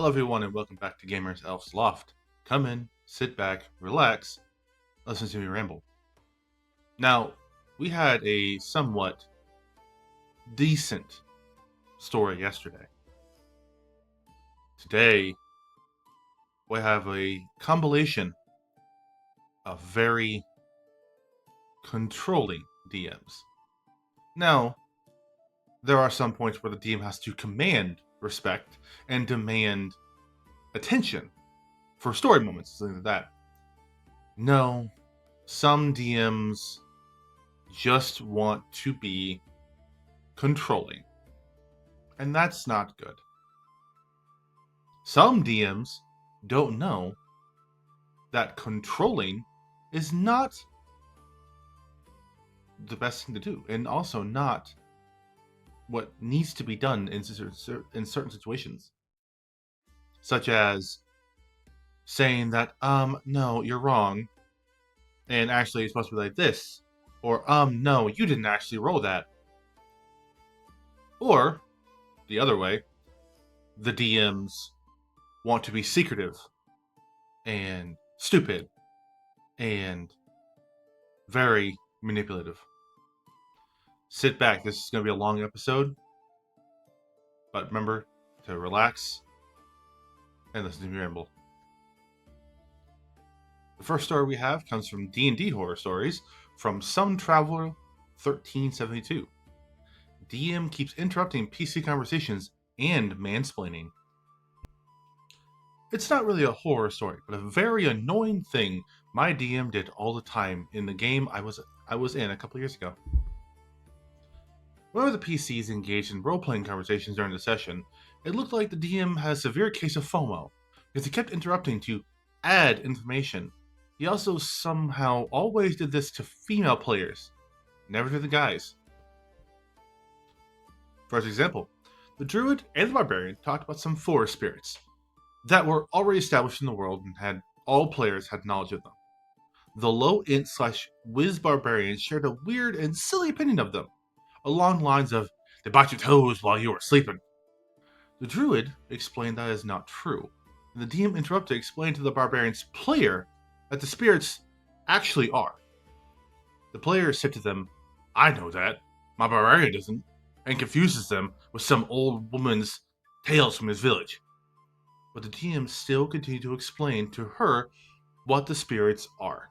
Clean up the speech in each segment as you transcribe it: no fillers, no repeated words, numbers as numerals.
Hello, everyone, and welcome back to Gamers Elf's Loft. Come in, sit back, relax, listen to me ramble. Now, we had a somewhat decent story yesterday. Today, we have a compilation of very controlling DMs. Now, there are some points where the DM has to command respect and demand attention for story moments, something like that. No, some DMs just want to be controlling, and that's not good. Some DMs don't know that controlling is not the best thing to do, and also not what needs to be done in certain situations, such as saying that, no, you're wrong, and actually it's supposed to be like this, or, no, you didn't actually roll that. Or, the other way, the DMs want to be secretive, and stupid, and very manipulative. Sit back, this is going to be a long episode, but remember to relax and listen to me ramble. The first story we have comes from D&D Horror Stories from Some Traveler 1372. DM keeps interrupting PC conversations and mansplaining. It's not really a horror story, but a very annoying thing my DM did all the time in the game I was in a couple years ago. Whenever the PCs engaged in role-playing conversations during the session, it looked like the DM had a severe case of FOMO, because he kept interrupting to add information. He also somehow always did this to female players, never to the guys. For example, the Druid and the Barbarian talked about some forest spirits that were already established in the world and had all players had knowledge of them. The low int / whiz Barbarian shared a weird and silly opinion of them, along the lines of, they bite your toes while you were sleeping. The Druid explained that is not true, and the DM interrupted to explain to the Barbarian's player that the spirits actually are. The player said to them, I know that, my Barbarian doesn't, and confuses them with some old woman's tales from his village. But the DM still continued to explain to her what the spirits are.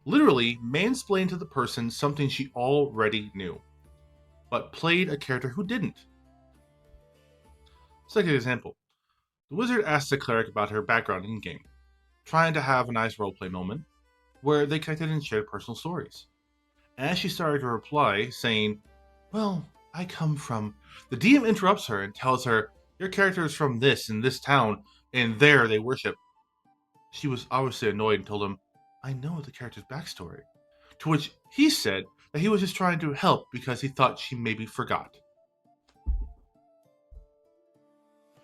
Literally mansplained to the person something she already knew, but played a character who didn't. Second example. The wizard asked the cleric about her background in-game, trying to have a nice roleplay moment, where they connected and shared personal stories. As she started to reply, saying, well, I come from... The DM interrupts her and tells her, your character is from this in this town, and there they worship. She was obviously annoyed and told him, I know the character's backstory. To which he said that he was just trying to help because he thought she maybe forgot.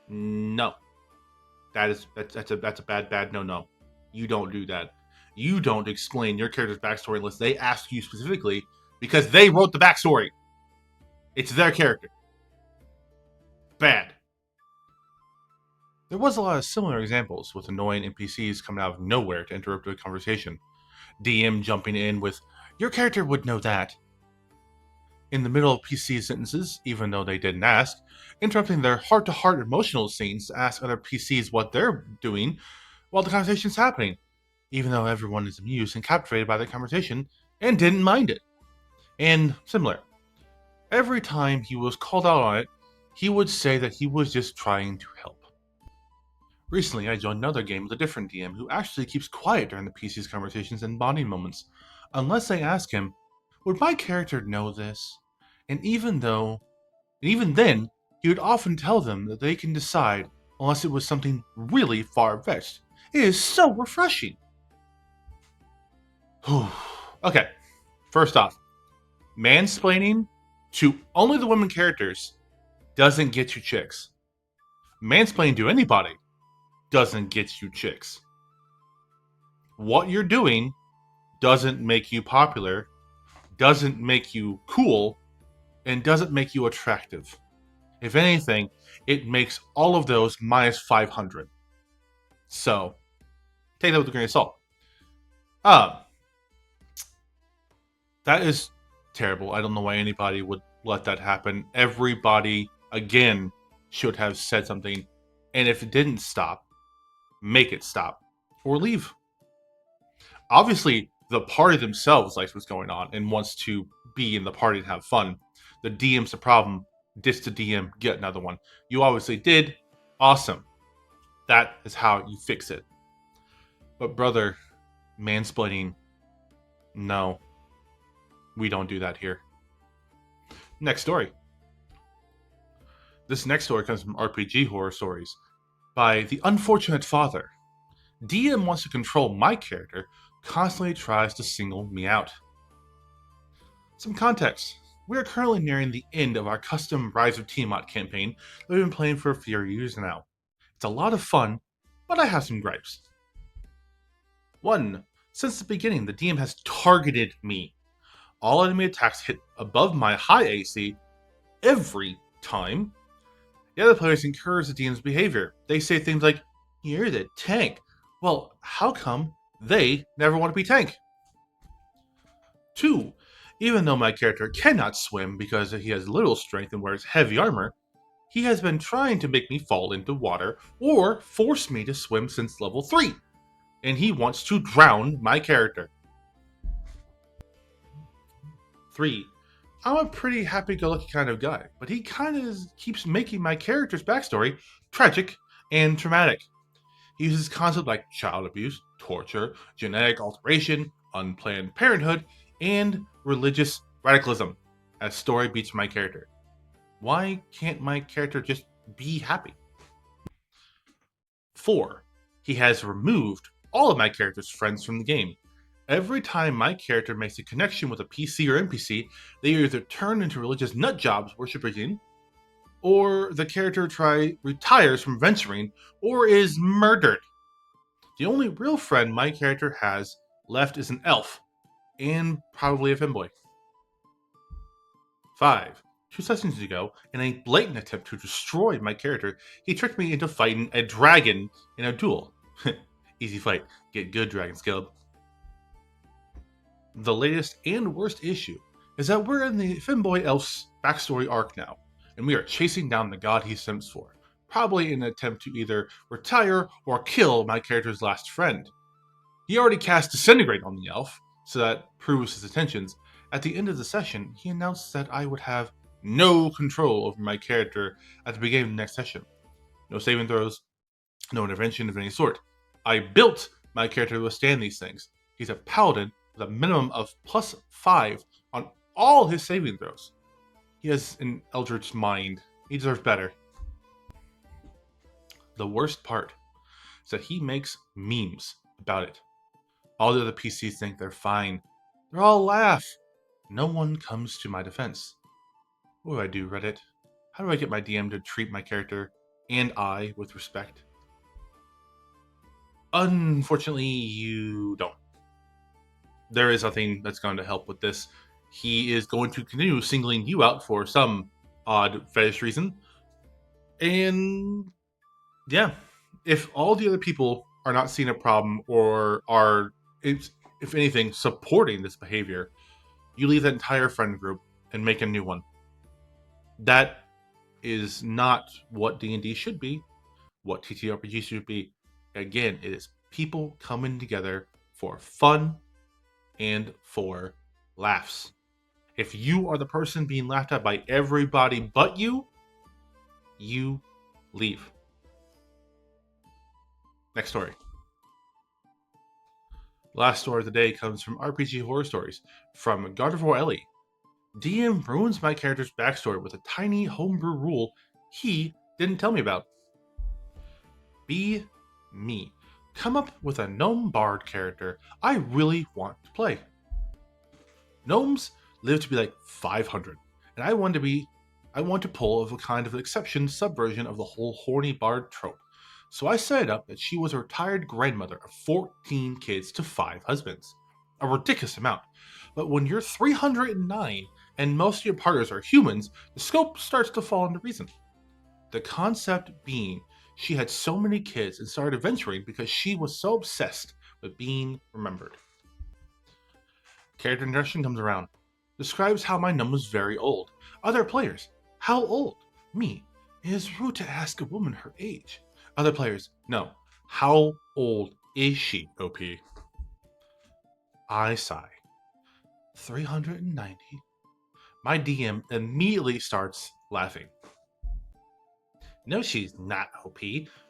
No. That's a bad no. You don't do that. You don't explain your character's backstory unless they ask you specifically, because they wrote the backstory. It's their character. Bad. There was a lot of similar examples with annoying NPCs coming out of nowhere to interrupt a conversation. DM jumping in with, your character would know that. In the middle of PC sentences, even though they didn't ask, interrupting their heart-to-heart emotional scenes to ask other PCs what they're doing while the conversation's happening, even though everyone is amused and captivated by the conversation and didn't mind it. And similar. Every time he was called out on it, he would say that he was just trying to help. Recently, I joined another game with a different DM who actually keeps quiet during the PC's conversations and bonding moments, unless they ask him, would my character know this? And even then, he would often tell them that they can decide unless it was something really far-fetched. It is so refreshing. Okay, first off, mansplaining to only the women characters doesn't get you chicks. Mansplaining to anybody doesn't get you chicks. What you're doing doesn't make you popular, doesn't make you cool, and doesn't make you attractive. If anything, it makes all of those minus 500. So, take that with a grain of salt. Uh, that is terrible. I don't know why anybody would let that happen. Everybody, again, should have said something. And if it didn't stop, make it stop. Or leave. Obviously, the party themselves likes what's going on and wants to be in the party and have fun. The DM's the problem. Ditch the DM, get another one. You obviously did. Awesome. That is how you fix it. But brother, mansplaining, no. We don't do that here. Next story. This next story comes from RPG Horror Stories by The Unfortunate Father. DM wants to control my character, constantly tries to single me out. Some context. We are currently nearing the end of our custom Rise of Tiamat campaign that we've been playing for a few years now. It's a lot of fun, but I have some gripes. 1. Since the beginning, the DM has targeted me. All enemy attacks hit above my high AC every time. The other players encourage the DM's behavior. They say things like, "You're the tank." Well, how come they never want to be tank? 2. Even though my character cannot swim because he has little strength and wears heavy armor, he has been trying to make me fall into water or force me to swim since level 3. And he wants to drown my character. 3. I'm a pretty happy-go-lucky kind of guy, but he kind of keeps making my character's backstory tragic and traumatic. He uses concepts like child abuse, torture, genetic alteration, unplanned parenthood, and religious radicalism as story beats my character. Why can't my character just be happy? 4. He has removed all of my character's friends from the game. Every time my character makes a connection with a PC or NPC, they either turn into religious nutjobs worshipping, or the character retires from venturing, or is murdered. The only real friend my character has left is an elf, and probably a femboy. 5. 2 sessions ago, in a blatant attempt to destroy my character, he tricked me into fighting a dragon in a duel. Easy fight. Get good, Dragon Skilled. The latest and worst issue is that we're in the femboy elf's backstory arc now, and we are chasing down the god he sends for, probably in an attempt to either retire or kill my character's last friend. He already cast Disintegrate on the elf, so that proves his intentions. At the end of the session, he announced that I would have no control over my character at the beginning of the next session. No saving throws, no intervention of any sort. I built my character to withstand these things. He's a paladin with a minimum of +5 on all his saving throws. He has an eldritch mind. He deserves better. The worst part is that he makes memes about it. All the other PCs think they're fine. They all laugh. No one comes to my defense. What do I do, Reddit? How do I get my DM to treat my character and I with respect? Unfortunately, you don't. There is nothing that's going to help with this. He is going to continue singling you out for some odd fetish reason. And yeah, if all the other people are not seeing a problem or are, if anything, supporting this behavior, you leave that entire friend group and make a new one. That is not what D&D should be, what TTRPG should be. Again, it is people coming together for fun and for laughs. If you are the person being laughed at by everybody but you, you leave. Next story. Last story of the day comes from RPG Horror Stories from Gardevoir Ellie. DM ruins my character's backstory with a tiny homebrew rule he didn't tell me about. Be me. Come up with a gnome bard character I really want to play. Gnomes live to be like 500, and I want to pull of a kind of exception subversion of the whole horny bard trope. So I set it up that she was a retired grandmother of 14 kids to 5 husbands. A ridiculous amount. But when you're 309 and most of your partners are humans, the scope starts to fall into reason. The concept being she had so many kids and started adventuring because she was so obsessed with being remembered. Character introduction comes around. Describes how my num was very old. Other players, how old? Me. It is rude to ask a woman her age. Other players, no. How old is she, OP? I sigh. 390. My DM immediately starts laughing. No, she's not, OP.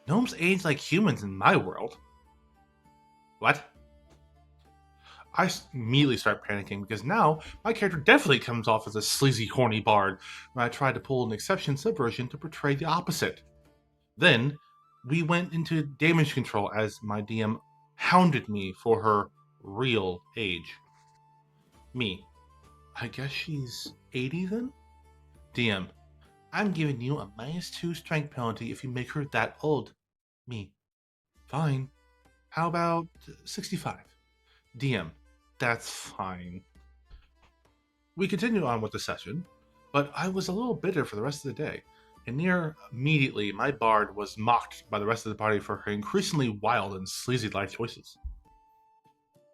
Gnomes age like humans in my world. What? I immediately start panicking because now my character definitely comes off as a sleazy, horny bard when I tried to pull an exception subversion to portray the opposite. Then we went into damage control as my DM hounded me for her real age. Me. I guess she's 80 then? DM. I'm giving you a -2 strength penalty if you make her that old. Me. Fine. How about 65? DM. That's fine. We continued on with the session, but I was a little bitter for the rest of the day, and near immediately my bard was mocked by the rest of the party for her increasingly wild and sleazy life choices.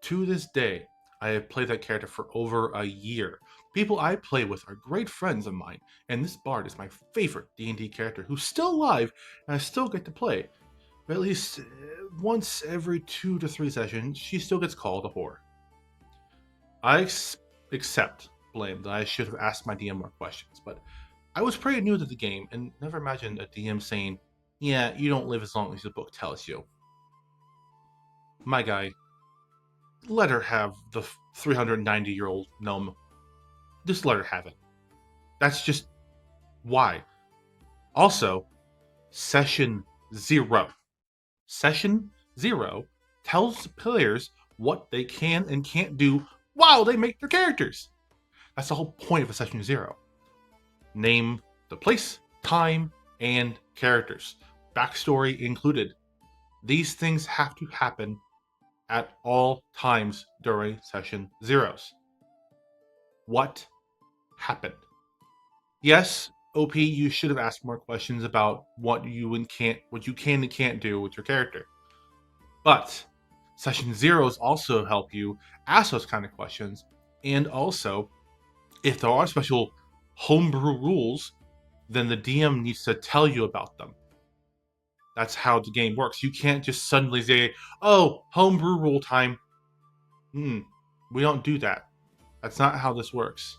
To this day, I have played that character for over a year. People I play with are great friends of mine, and this bard is my favorite D&D character who's still alive and I still get to play. But at least once every 2 to 3 sessions, she still gets called a whore. I accept blame that I should have asked my DM more questions, but I was pretty new to the game and never imagined a DM saying, yeah, you don't live as long as the book tells you. My guy, let her have the 390-year-old gnome. Just let her have it. That's just why. Also, Session 0. Session 0 tells players what they can and can't do while they make their characters. That's the whole point of a Session 0. Name the place, time, and characters. Backstory included. These things have to happen at all times during Session 0s. What happened? Yes, OP, you should have asked more questions about what you can and can't do with your character. But Session 0s also help you ask those kind of questions, and also, if there are special homebrew rules, then the DM needs to tell you about them. That's how the game works. You can't just suddenly say, oh, homebrew rule time. We don't do that. That's not how this works.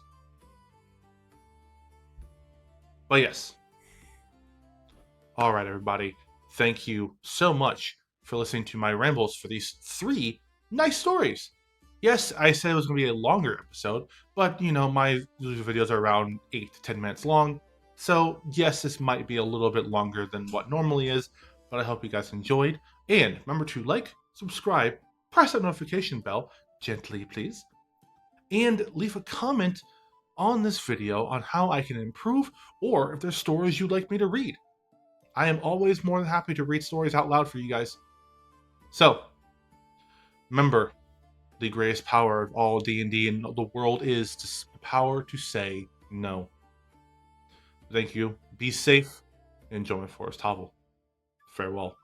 But yes. Alright, everybody. Thank you so much for listening to my rambles for these 3 nice stories. Yes, I said it was going to be a longer episode, but my videos are around 8 to 10 minutes long. So, yes, this might be a little bit longer than what normally is, but I hope you guys enjoyed. And remember to like, subscribe, press that notification bell, gently please, and leave a comment on this video on how I can improve, or if there's stories you'd like me to read. I am always more than happy to read stories out loud for you guys. So, remember, the greatest power of all D&D in the world is the power to say no. Thank you. Be safe. Enjoy my Forest Hovel. Farewell.